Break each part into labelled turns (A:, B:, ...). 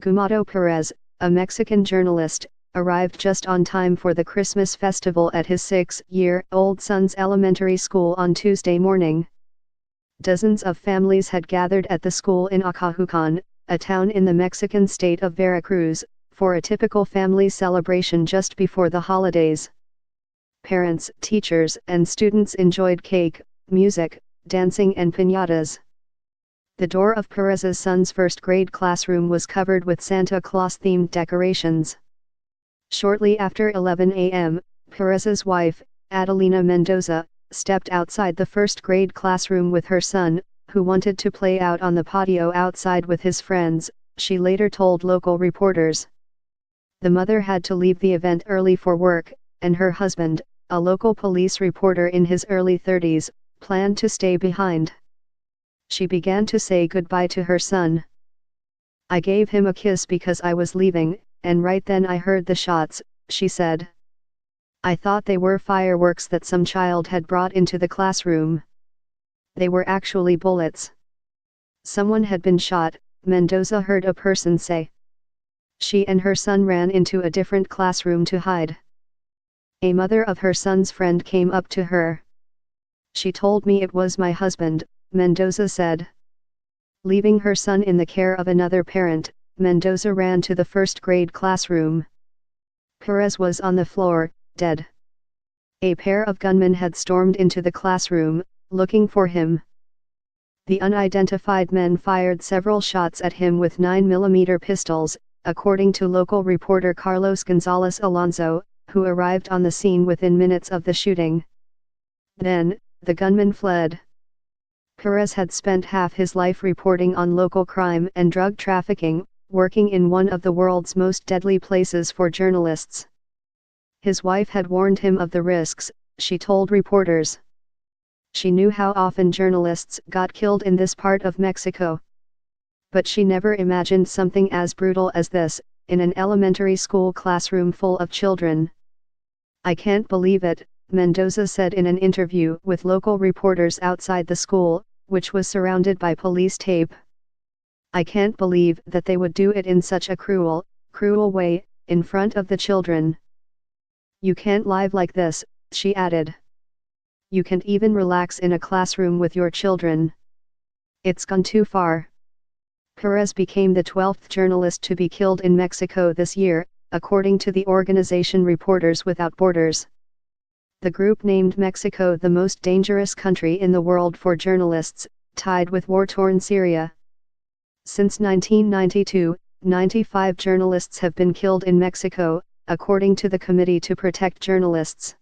A: Gumado Perez, a Mexican journalist, arrived just on time for the Christmas festival at his 6-year-old son's elementary school on Tuesday morning. Dozens of families had gathered at the school in Acajucan, a town in the Mexican state of Veracruz, for a typical family celebration just before the holidays. Parents, teachers, and students enjoyed cake, music, dancing and piñatas. The door of Perez's son's first-grade classroom was covered with Santa Claus-themed decorations. Shortly after 11 a.m., Perez's wife, Adelina Mendoza, stepped outside the first-grade classroom with her son, who wanted to play out on the patio outside with his friends, she later told local reporters. The mother had to leave the event early for work, and her husband, a local police reporter in his early 30s, planned to stay behind. She began to say goodbye to her son. "I gave him a kiss because I was leaving, and right then I heard the shots," she said. "I thought they were fireworks that some child had brought into the classroom. They were actually bullets. Someone had been shot," Mendoza heard a person say. She and her son ran into a different classroom to hide. A mother of her son's friend came up to her. "She told me it was my husband," Mendoza said. Leaving her son in the care of another parent, Mendoza ran to the first-grade classroom. Perez was on the floor, dead. A pair of gunmen had stormed into the classroom, looking for him. The unidentified men fired several shots at him with 9mm pistols, according to local reporter Carlos Gonzalez Alonso, who arrived on the scene within minutes of the shooting. Then, the gunmen fled. Perez had spent half his life reporting on local crime and drug trafficking, working in one of the world's most deadly places for journalists. His wife had warned him of the risks, she told reporters. She knew how often journalists got killed in this part of Mexico. But she never imagined something as brutal as this, in an elementary school classroom full of children. "I can't believe it," Mendoza said in an interview with local reporters outside the school, which was surrounded by police tape. "I can't believe that they would do it in such a cruel way, in front of the children. You can't live like this," she added. "You can't even relax in a classroom with your children. It's gone too far." Perez became the 12th journalist to be killed in Mexico this year, according to the organization Reporters Without Borders. The group named Mexico the most dangerous country in the world for journalists, tied with war-torn Syria. Since 1992, 95 journalists have been killed in Mexico, according to the Committee to Protect Journalists.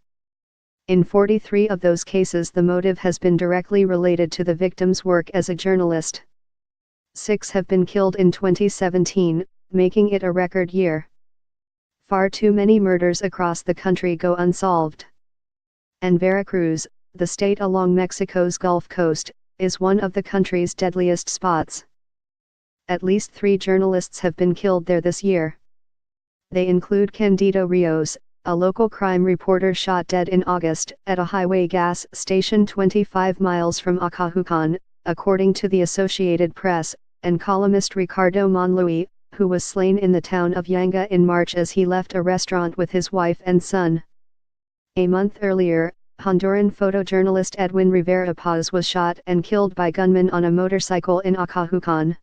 A: In 43 of those cases the motive has been directly related to the victim's work as a journalist. 6 have been killed in 2017, making it a record year. Far too many murders across the country go unsolved. And Veracruz, the state along Mexico's Gulf Coast, is one of the country's deadliest spots. At least 3 journalists have been killed there this year. They include Candido Rios, a local crime reporter shot dead in August at a highway gas station 25 miles from Acajucan, according to the Associated Press, and columnist Ricardo Monluis, who was slain in the town of Yanga in March as he left a restaurant with his wife and son. A month earlier, Honduran photojournalist Edwin Rivera Paz was shot and killed by gunmen on a motorcycle in Acajucan.